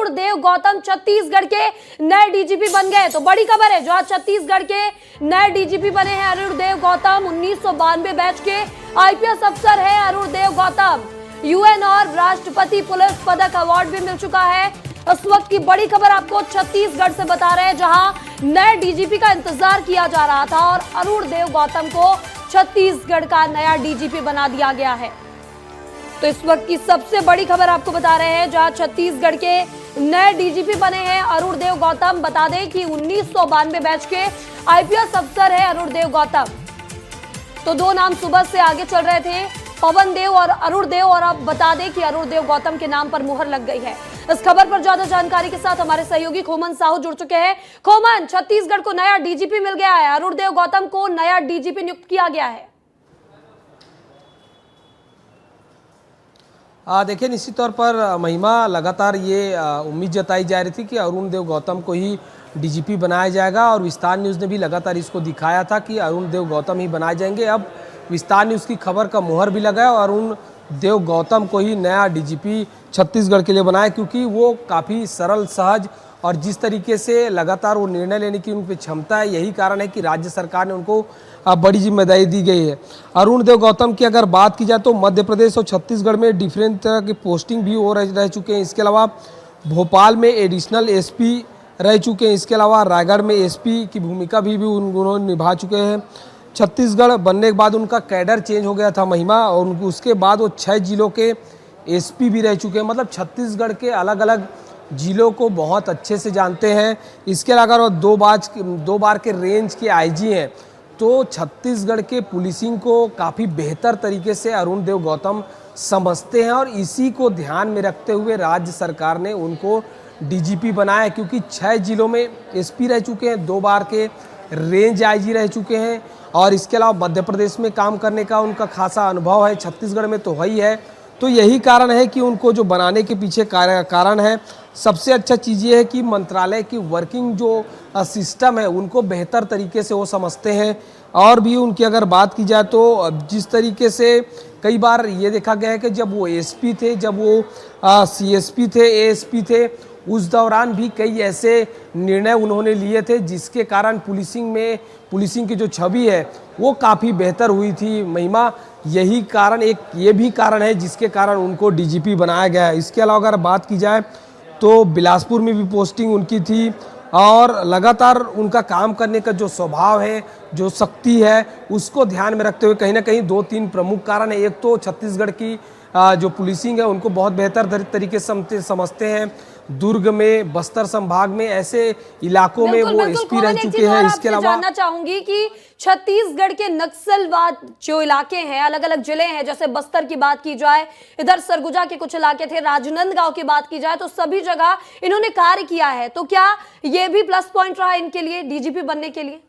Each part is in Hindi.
अरुण देव गौतम छत्तीसगढ़ के नए डीजीपी बन गए। तो बड़ी खबर है, जो आज छत्तीसगढ़ के नए डीजीपी बने हैं अरुण देव गौतम। 1992 बैच के आईपीएस अफसर है अरुण देव गौतम। यूएन और राष्ट्रपति पुलिस पदक अवार्ड भी मिल चुका है। इस वक्त की बड़ी खबर आपको छत्तीसगढ़ से बता रहे हैं, जहां नए डीजीपी का इंतजार किया जा रहा था और अरुण देव गौतम को छत्तीसगढ़ का नया डीजीपी बना दिया गया है। तो इस वक्त की सबसे बड़ी खबर आपको बता रहे हैं, जहां छत्तीसगढ़ के नए डीजीपी बने हैं अरुण देव गौतम। बता दें कि 1992 बैच के आईपीएस अफसर है अरुण देव गौतम। तो दो नाम सुबह से आगे चल रहे थे, पवन देव और अरुण देव, और अब बता दें कि अरुण देव गौतम के नाम पर मुहर लग गई है। इस खबर पर ज्यादा जानकारी के साथ हमारे सहयोगी खोमन साहू जुड़ चुके हैं। खोमन, छत्तीसगढ़ को नया डीजीपी मिल गया है, अरुण देव गौतम को नया डीजीपी नियुक्त किया गया है। देखिए, निश्चित तौर पर महिमा, लगातार ये उम्मीद जताई जा रही थी कि अरुण देव गौतम को ही डीजीपी बनाया जाएगा और विस्तार न्यूज़ ने भी लगातार इसको दिखाया था कि अरुण देव गौतम ही बनाए जाएंगे। अब विस्तार न्यूज़ की खबर का मुहर भी लगा और अरुण देव गौतम को ही नया डीजीपी छत्तीसगढ़ के लिए बनाया, क्योंकि वो काफ़ी सरल, सहज और जिस तरीके से लगातार वो निर्णय लेने की उन पर क्षमता है, यही कारण है कि राज्य सरकार ने उनको बड़ी जिम्मेदारी दी गई है। अरुण देव गौतम की अगर बात की जाए तो मध्य प्रदेश और छत्तीसगढ़ में डिफरेंट तरह की पोस्टिंग भी हो रह चुके हैं। इसके अलावा भोपाल में एडिशनल एसपी रह चुके हैं। इसके अलावा रायगढ़ में एसपी की भूमिका भी उन्होंने निभा चुके हैं। छत्तीसगढ़ बनने के बाद उनका कैडर चेंज हो गया था महिमा, और उसके बाद वो 6 जिलों के एसपी भी रह चुके हैं। मतलब छत्तीसगढ़ के अलग अलग जिलों को बहुत अच्छे से जानते हैं। इसके अलावा वो 2 बार के रेंज के आईजी हैं। तो छत्तीसगढ़ के पुलिसिंग को काफ़ी बेहतर तरीके से अरुण देव गौतम समझते हैं और इसी को ध्यान में रखते हुए राज्य सरकार ने उनको डीजीपी बनाया, क्योंकि 6 जिलों में एसपी रह चुके हैं, 2 बार के रेंज आईजी रह चुके हैं और इसके अलावा मध्य प्रदेश में काम करने का उनका खासा अनुभव है, छत्तीसगढ़ में तो वही है। तो यही कारण है कि उनको जो बनाने के पीछे कारण है। सबसे अच्छा चीज़ ये है कि मंत्रालय की वर्किंग जो सिस्टम है उनको बेहतर तरीके से वो समझते हैं। और भी उनकी अगर बात की जाए तो जिस तरीके से कई बार ये देखा गया है कि जब वो एसपी थे, जब वो सीएसपी थे, एएसपी थे, उस दौरान भी कई ऐसे निर्णय उन्होंने लिए थे जिसके कारण पुलिसिंग की जो छवि है वो काफ़ी बेहतर हुई थी महिमा। यही कारण, एक ये भी कारण है जिसके कारण उनको डीजीपी बनाया गया है। इसके अलावा अगर बात की जाए तो बिलासपुर में भी पोस्टिंग उनकी थी और लगातार उनका काम करने का जो स्वभाव है, जो शक्ति है, उसको ध्यान में रखते हुए कहीं ना कहीं 2-3 प्रमुख कारण है। एक तो छत्तीसगढ़ की जो पुलिसिंग है उनको बहुत बेहतर तरीके से समझते हैं। दुर्ग में, बस्तर संभाग में, ऐसे इलाकों में वो एसपी रह चुके हैं। इसके अलावा जानना चाहूंगी कि छत्तीसगढ़ के नक्सलवाद जो इलाके हैं, अलग अलग जिले हैं, जैसे बस्तर की बात की जाए, इधर सरगुजा के कुछ इलाके थे, राजनांदगांव की बात की जाए, तो सभी जगह इन्होंने कार्य किया है। तो क्या ये भी प्लस पॉइंट रहा इनके लिए डीजीपी बनने के लिए?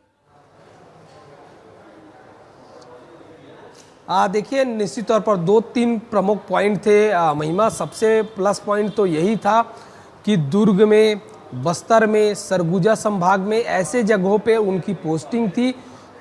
देखिए, निश्चित तौर पर 2-3 प्रमुख पॉइंट थे महिमा। सबसे प्लस पॉइंट तो यही था कि दुर्ग में, बस्तर में, सरगुजा संभाग में ऐसे जगहों पे उनकी पोस्टिंग थी,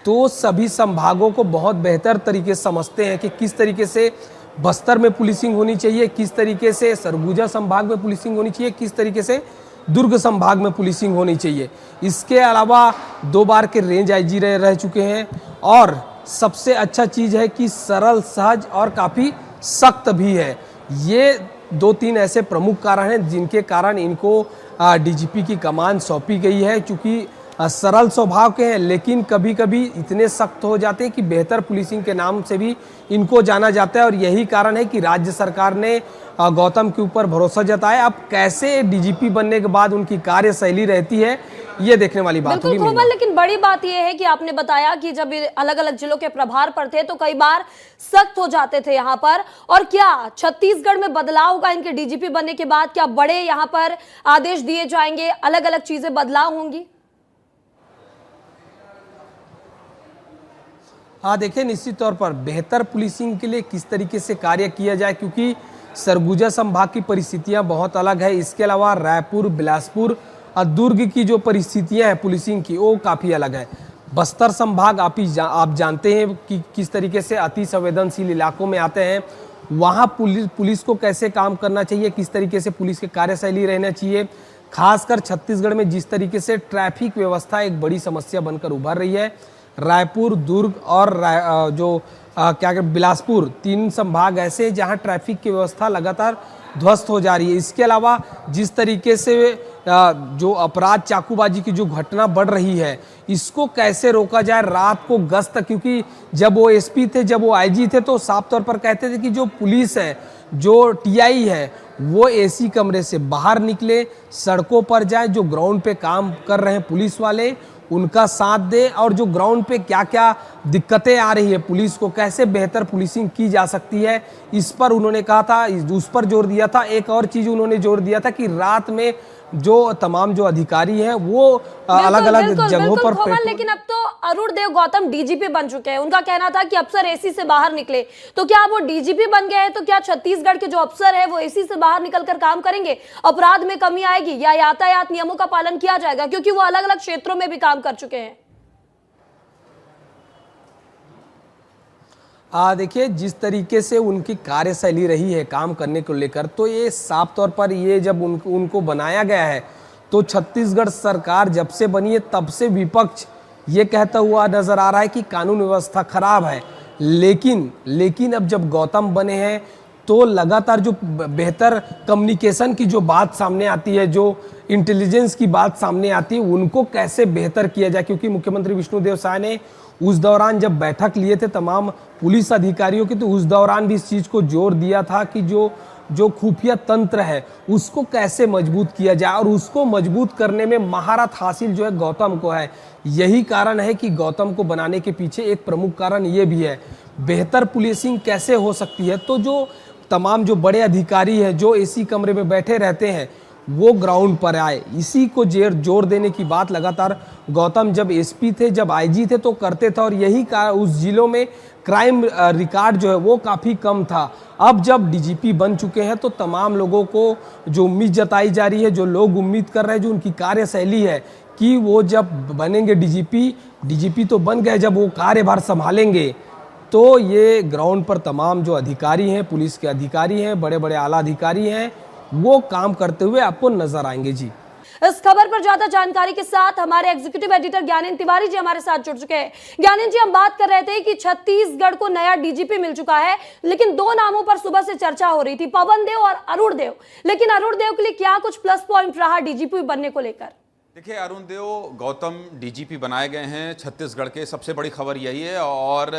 तो सभी संभागों को बहुत बेहतर तरीके से समझते हैं कि किस तरीके से बस्तर में पुलिसिंग होनी चाहिए, किस तरीके से सरगुजा संभाग में पुलिसिंग होनी चाहिए, किस तरीके से दुर्ग संभाग में पुलिसिंग होनी चाहिए। इसके अलावा 2 बार के रेंज आईजी रह चुके हैं और सबसे अच्छा चीज़ है कि सरल, सहज और काफ़ी सख्त भी है। ये 2-3 ऐसे प्रमुख कारण हैं जिनके कारण इनको डीजीपी की कमान सौंपी गई है। चूँकि सरल स्वभाव के हैं लेकिन कभी कभी इतने सख्त हो जाते हैं कि बेहतर पुलिसिंग के नाम से भी इनको जाना जाता है और यही कारण है कि राज्य सरकार ने गौतम के ऊपर भरोसा जताया। अब कैसे डीजीपी बनने के बाद उनकी कार्यशैली रहती है, ये देखने वाली बात होगी। बिल्कुल, लेकिन बड़ी बात यह है कि आपने बताया कि जब अलग अलग जिलों के प्रभार पर थे तो कई बार सख्त हो जाते थे यहाँ पर, और क्या छत्तीसगढ़ में बदलाव होगा इनके डीजीपी बनने के बाद? क्या बड़े यहाँ पर आदेश दिए जाएंगे, अलग अलग चीजें बदलाव होंगी? देखिए, निश्चित तौर पर बेहतर पुलिसिंग के लिए किस तरीके से कार्य किया जाए, क्योंकि सरगुजा संभाग की परिस्थितियां बहुत अलग है। इसके अलावा रायपुर, बिलासपुर और दुर्ग की जो परिस्थितियां हैं पुलिसिंग की, वो काफ़ी अलग है। बस्तर संभाग आप जानते हैं कि किस तरीके से अति संवेदनशील इलाकों में आते हैं। वहाँ पुलिस को कैसे काम करना चाहिए, किस तरीके से पुलिस की कार्यशैली रहना चाहिए। खासकर छत्तीसगढ़ में जिस तरीके से ट्रैफिक व्यवस्था एक बड़ी समस्या बनकर उभर रही है, रायपुर, दुर्ग और बिलासपुर, 3 संभाग ऐसे हैं जहां ट्रैफिक की व्यवस्था लगातार ध्वस्त हो जा रही है। इसके अलावा जिस तरीके से जो अपराध, चाकूबाजी की जो घटना बढ़ रही है, इसको कैसे रोका जाए। रात को गश्त, क्योंकि जब वो एसपी थे, जब वो आईजी थे, तो साफ तौर पर कहते थे कि जो पुलिस है, जो टीआई है, वो एसी कमरे से बाहर निकले, सड़कों पर जाए, जो ग्राउंड पे काम कर रहे हैं पुलिस वाले उनका साथ दे, और जो ग्राउंड पे क्या क्या दिक्कतें आ रही है, पुलिस को कैसे बेहतर पुलिसिंग की जा सकती है, इस पर उन्होंने कहा था, उस पर जोर दिया था। एक और चीज उन्होंने जोर दिया था कि रात में जो तमाम जो अधिकारी हैं वो अलग अलग जगहों पर लेकिन अब तो अरुण देव गौतम डीजीपी बन चुके हैं। उनका कहना था कि अफसर एसी से बाहर निकले, तो क्या वो डीजीपी बन गए हैं? तो क्या छत्तीसगढ़ के जो अफसर है वो एसी से बाहर निकलकर काम करेंगे? अपराध में कमी आएगी या यातायात नियमों का पालन किया जाएगा? क्योंकि वो अलग अलग क्षेत्रों में भी काम कर चुके हैं। देखिए, जिस तरीके से उनकी कार्यशैली रही है काम करने को लेकर, तो ये साफ तौर पर ये जब उनको बनाया गया है, तो छत्तीसगढ़ सरकार जब से बनी है तब से विपक्ष ये कहता हुआ नजर आ रहा है कि कानून व्यवस्था खराब है। लेकिन अब जब गौतम बने हैं तो लगातार जो बेहतर कम्युनिकेशन की जो बात सामने आती है, जो इंटेलिजेंस की बात सामने आती है, उनको कैसे बेहतर किया जाए। क्योंकि मुख्यमंत्री विष्णुदेव साय ने उस दौरान जब बैठक लिए थे तमाम पुलिस अधिकारियों की, तो उस दौरान भी इस चीज़ को जोर दिया था कि जो खुफिया तंत्र है उसको कैसे मजबूत किया जाए, और उसको मजबूत करने में महारत हासिल जो है गौतम को है। यही कारण है कि गौतम को बनाने के पीछे एक प्रमुख कारण ये भी है। बेहतर पुलिसिंग कैसे हो सकती है, तो जो तमाम जो बड़े अधिकारी हैं जो एसी कमरे में बैठे रहते हैं वो ग्राउंड पर आए, इसी को जोर देने की बात लगातार गौतम जब एसपी थे, जब आईजी थे तो करते थे, और यही उस जिलों में क्राइम रिकॉर्ड जो है वो काफ़ी कम था। अब जब डीजीपी बन चुके हैं तो तमाम लोगों को जो उम्मीद जताई जा रही है, जो लोग उम्मीद कर रहे हैं, जो उनकी कार्यशैली है कि वो जब बनेंगे डीजीपी तो बन गए, जब वो कार्यभार संभालेंगे तो ये ग्राउंड पर तमाम जो अधिकारी हैं, पुलिस के अधिकारी हैं, बड़े बड़े आला अधिकारी हैं, वो काम करते हुए आपको नजर आएंगे। जी, इस खबर पर ज्यादा जानकारी के साथ हमारे एग्जीक्यूटिव एडिटर ज्ञानेन तिवारी जी हमारे साथ जुड़ चुके हैं। ज्ञानेन जी, हम बात कर रहे थे कि छत्तीसगढ़ को नया डीजीपी मिल चुका है, लेकिन 2 नामों पर सुबह से चर्चा हो रही थी, पवन देव और अरुण देव। लेकिन अरुण देव के लिए क्या कुछ प्लस पॉइंट रहा डीजीपी बनने को लेकर? देखिए, अरुण देव गौतम डीजीपी बनाए गए हैं छत्तीसगढ़ के, सबसे बड़ी खबर यही है, और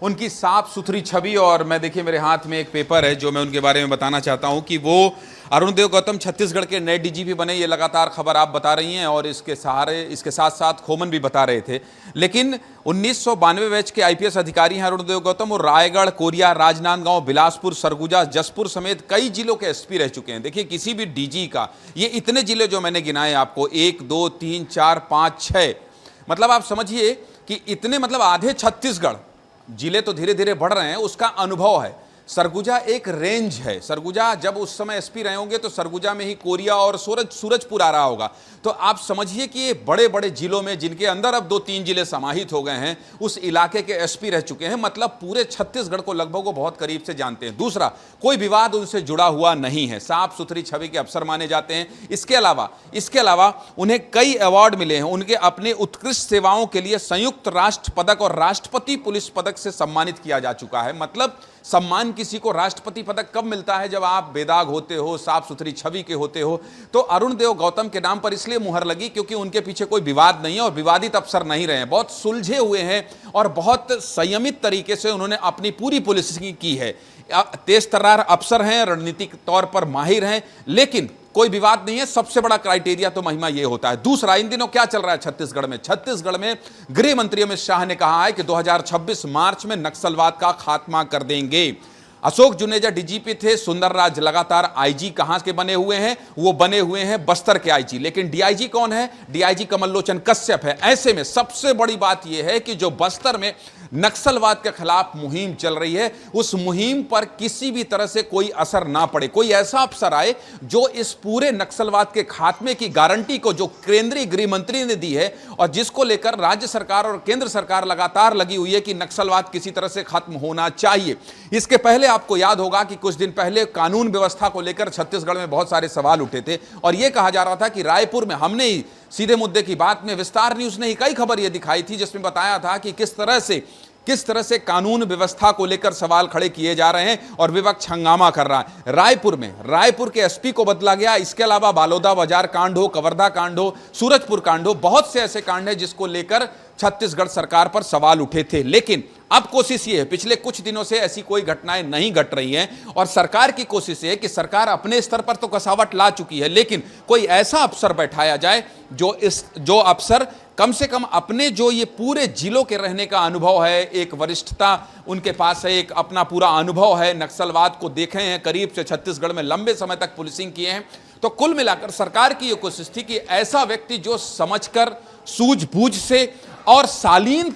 उनकी साफ सुथरी छवि। और मैं देखिए मेरे हाथ में एक पेपर है जो मैं उनके बारे में बताना चाहता हूं कि वो अरुण देव गौतम छत्तीसगढ़ के नए डीजीपी बने। ये लगातार खबर आप बता रही हैं और इसके साथ साथ खोमन भी बता रहे थे। लेकिन 1992 बैच के आईपीएस अधिकारी हैं अरुण देव गौतम, और रायगढ़, कोरिया, राजनांदगांव, बिलासपुर, सरगुजा, जसपुर समेत कई जिलों के एसपी रह चुके हैं। देखिए, किसी भी डीजी का ये इतने जिले जो मैंने गिनाए आपको, 1 2 3 4 5 6, मतलब आप समझिए कि इतने, मतलब आधे छत्तीसगढ़ जिले तो धीरे धीरे बढ़ रहे हैं, उसका अनुभव है। सरगुजा एक रेंज है। सरगुजा जब उस समय एसपी रहे होंगे तो सरगुजा में ही कोरिया और सूरजपुर आ रहा होगा। तो आप समझिए कि ये बड़े बड़े जिलों में, जिनके अंदर अब 2-3 जिले समाहित हो गए हैं, उस इलाके के एसपी रह चुके हैं। मतलब पूरे छत्तीसगढ़ को लगभग वो बहुत करीब से जानते हैं। दूसरा, कोई विवाद उनसे जुड़ा हुआ नहीं है, साफ सुथरी छवि के अफसर माने जाते हैं। इसके अलावा उन्हें कई अवार्ड मिले हैं। उनके अपने उत्कृष्ट सेवाओं के लिए संयुक्त राष्ट्र पदक और राष्ट्रपति पुलिस पदक से सम्मानित किया जा चुका है। मतलब सम्मान किसी को राष्ट्रपति पदक कब मिलता है? जब आप बेदाग होते हो, साफ सुथरी छवि के होते हो। तो अरुण देव गौतम के नाम पर इसलिए मुहर लगी क्योंकि उनके पीछे कोई विवाद नहीं है और विवादित अफसर नहीं रहे हैं, बहुत सुलझे हुए हैं और बहुत संयमित तरीके से उन्होंने अपनी पूरी पुलिसिंग की है। तेज तर्रार अफसर हैं, रणनीतिक तौर पर माहिर हैं, लेकिन कोई विवाद नहीं है। सबसे बड़ा क्राइटेरिया तो महिमा यह होता है। दूसरा, इन दिनों क्या चल रहा है छत्तीसगढ़ में गृह मंत्री अमित शाह ने कहा है कि 2026 मार्च में नक्सलवाद का खात्मा कर देंगे। अशोक जुनेजा डीजीपी थे, सुंदरराज लगातार आईजी कहां के बने हुए हैं? वो बने हुए हैं बस्तर के आईजी। लेकिन डीआईजी कौन है? डीआईजी कमल लोचन कश्यप है। ऐसे में सबसे बड़ी बात यह है कि जो बस्तर में नक्सलवाद के खिलाफ मुहिम चल रही है, उस मुहिम पर किसी भी तरह से कोई असर ना पड़े। कोई ऐसा अफसर आए जो इस पूरे नक्सलवाद के खात्मे की गारंटी को, जो केंद्रीय गृह मंत्री ने दी है और जिसको लेकर राज्य सरकार और केंद्र सरकार लगातार लगी हुई है कि नक्सलवाद किसी तरह से खत्म होना चाहिए। इसके पहले आपको याद होगा कि कुछ दिन पहले कानून व्यवस्था को लेकर छत्तीसगढ़ में बहुत सारे सवाल उठे थे और यह कहा जा रहा था कि रायपुर में, हमने ही सीधे मुद्दे की बात में, विस्तार न्यूज ने ही कई खबर यह दिखाई थी जिसमें बताया था कि किस तरह से कानून व्यवस्था को लेकर सवाल खड़े किए जा रहे हैं और विपक्ष हंगामा कर रहा है। रायपुर के एसपी को बदला गया। इसके अलावा बालोदा बाजार कांड हो, कवर्धा कांड हो, सूरजपुर कांड हो, बहुत से ऐसे कांड हैं जिसको लेकर छत्तीसगढ़ सरकार पर सवाल उठे थे। लेकिन अब कोशिश ये है, पिछले कुछ दिनों से ऐसी कोई घटनाएं नहीं घट रही हैं और सरकार की कोशिश है कि सरकार अपने स्तर पर तो कसावट ला चुकी है, लेकिन कोई ऐसा अफसर बैठाया जाए जो अफसर कम से कम अपने जो ये पूरे जिलों के रहने का अनुभव है, एक वरिष्ठता उनके पास है, एक अपना पूरा अनुभव है, नक्सलवाद को देखे हैं करीब से, छत्तीसगढ़ में लंबे समय तक पुलिसिंग किए हैं। तो कुल मिलाकर सरकार की ये कोशिश थी कि ऐसा व्यक्ति जो समझकर, सूझबूझ से और शालीन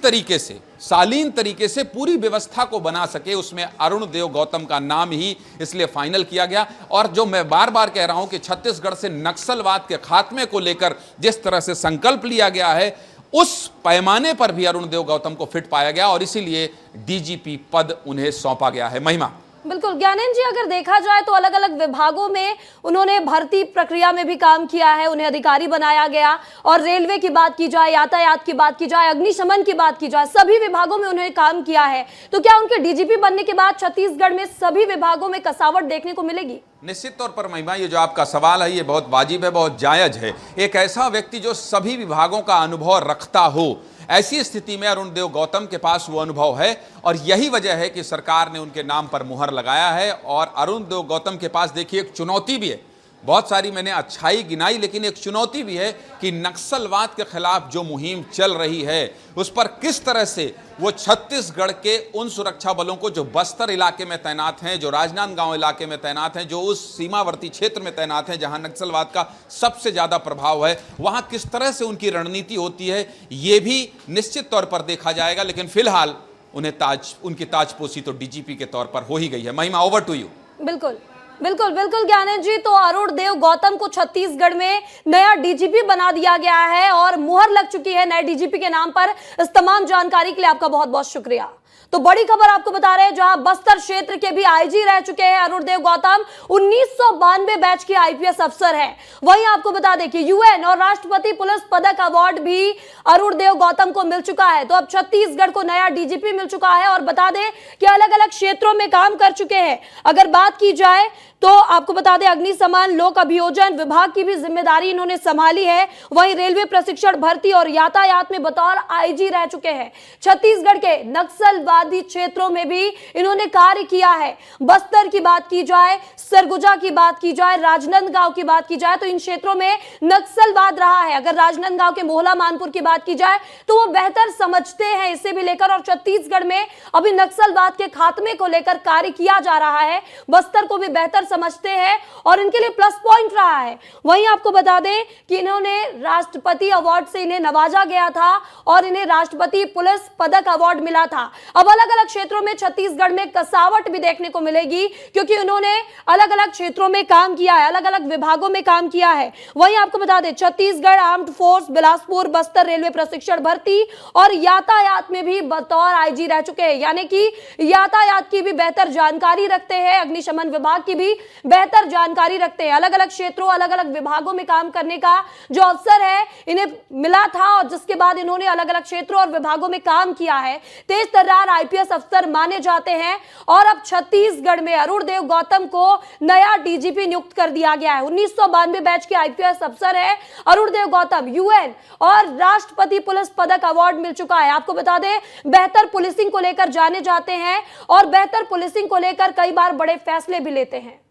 तरीके से पूरी व्यवस्था को बना सके, उसमें अरुण देव गौतम का नाम ही इसलिए फाइनल किया गया। और जो मैं बार बार कह रहा हूं कि छत्तीसगढ़ से नक्सलवाद के खात्मे को लेकर जिस तरह से संकल्प लिया गया है, उस पैमाने पर भी अरुण देव गौतम को फिट पाया गया और इसीलिए डीजीपी पद उन्हें सौंपा गया है। महिमा। बिल्कुल ज्ञानेंद्र जी, अगर देखा जाए तो अलग अलग विभागों में उन्होंने भर्ती प्रक्रिया में भी काम किया है, उन्हें अधिकारी बनाया गया। और रेलवे की बात की जाए, यातायात की बात की जाए, अग्निशमन की बात की जाए, सभी विभागों में उन्होंने काम किया है। तो क्या उनके डीजीपी बनने के बाद छत्तीसगढ़ में सभी विभागों में कसावट देखने को मिलेगी? निश्चित तौर पर महिमा, ये जो आपका सवाल है ये बहुत वाजिब है, बहुत जायज है। एक ऐसा व्यक्ति जो सभी विभागों का अनुभव रखता हो, ऐसी स्थिति में अरुण देव गौतम के पास वो अनुभव है और यही वजह है कि सरकार ने उनके नाम पर मुहर लगाया है। और अरुण देव गौतम के पास देखिए एक चुनौती भी है, बहुत सारी मैंने अच्छाई गिनाई, लेकिन एक चुनौती भी है कि नक्सलवाद के खिलाफ जो मुहिम चल रही है उस पर किस तरह से वो छत्तीसगढ़ के उन सुरक्षा बलों को जो बस्तर इलाके में तैनात हैं, जो राजनांदगांव इलाके में तैनात हैं, जो उस सीमावर्ती क्षेत्र में तैनात हैं जहां नक्सलवाद का सबसे ज्यादा प्रभाव है, वहां किस तरह से उनकी रणनीति होती है ये भी निश्चित तौर पर देखा जाएगा। लेकिन फिलहाल उनकी ताजपोशी तो डीजीपी के तौर पर हो ही गई है। महिमा, ओवर टू यू। बिल्कुल ज्ञानेंद्र जी, तो अरुण देव गौतम को छत्तीसगढ़ में नया डीजीपी बना दिया गया है और मुहर लग चुकी है नए डीजीपी के नाम पर। इस तमाम जानकारी के लिए आपका बहुत बहुत शुक्रिया। तो बड़ी खबर आपको बता रहे हैं, जहां बस्तर क्षेत्र के भी आईजी रह चुके हैं अरुण देव गौतम, 1992 बैच के आईपीएस अफसर हैं। वहीं आपको बता दें कि यूएन और राष्ट्रपति पुलिस पदक अवार्ड भी अरुण देव गौतम को मिल चुका है। तो अब छत्तीसगढ़ को नया डीजीपी मिल चुका है और बता दें कि अलग अलग क्षेत्रों में काम कर चुके हैं। अगर बात की जाए तो आपको बता दें अग्निशमन, लोक अभियोजन विभाग की भी जिम्मेदारी इन्होंने संभाली है। वहीं रेलवे प्रशिक्षण, भर्ती और यातायात में बतौर आईजी रह चुके हैं। छत्तीसगढ़ के नक्सलवादी क्षेत्रों में भी इन्होंने कार्य किया है। बस्तर की बात की जाए, सरगुजा की बात की जाए, राजनांदगांव की बात की जाए तो इन क्षेत्रों में नक्सलवाद रहा है। अगर राजनांदगांव के मोहला मानपुर की बात की जाए तो वो बेहतर समझते हैं इसे भी लेकर, और छत्तीसगढ़ में अभी नक्सलवाद के खात्मे को लेकर कार्य किया जा रहा है। बस्तर को भी बेहतर समझते हैं और इनके लिए प्लस पॉइंट रहा है। वहीं आपको बता दें कि इन्होंने राष्ट्रपति अवार्ड से इन्हें नवाजा गया था और इन्हें राष्ट्रपति पुलिस पदक अवार्ड मिला था। अब अलग अलग क्षेत्रों में छत्तीसगढ़ में कसावट भी देखने को मिलेगी क्योंकि उन्होंने अलग अलग क्षेत्रों में काम किया है, अलग अलग विभागों में काम किया है। वहीं आपको बता दें Chhattisgarh armed force, Bilaspur, Bastar railway प्रशिक्षण, भर्ती और यातायात में भी बतौर आईजी रह चुके हैं, यानी कि यातायात की भी बेहतर जानकारी रखते हैं, अग्निशमन विभाग की भी बेहतर जानकारी रखते हैं। अलग अलग क्षेत्रों, अलग अलग विभागों में काम करने का जो अवसर है इन्हें मिला था और जिसके बाद इन्होंने अलग अलग क्षेत्रों और विभागों में काम किया है। तेज तर्रार आईपीएस अफसर माने जाते हैं और अब छत्तीसगढ़ में अरुण देव गौतम को नया डीजीपी नियुक्त कर दिया गया है। 1992 बैच के आईपीएस अफसर है अरुण देव गौतम। यूएन और राष्ट्रपति पुलिस पदक अवार्ड मिल चुका है। आपको बता दें बेहतर पुलिसिंग को लेकर जाने जाते हैं और बेहतर पुलिसिंग को लेकर कई बार बड़े फैसले भी लेते हैं।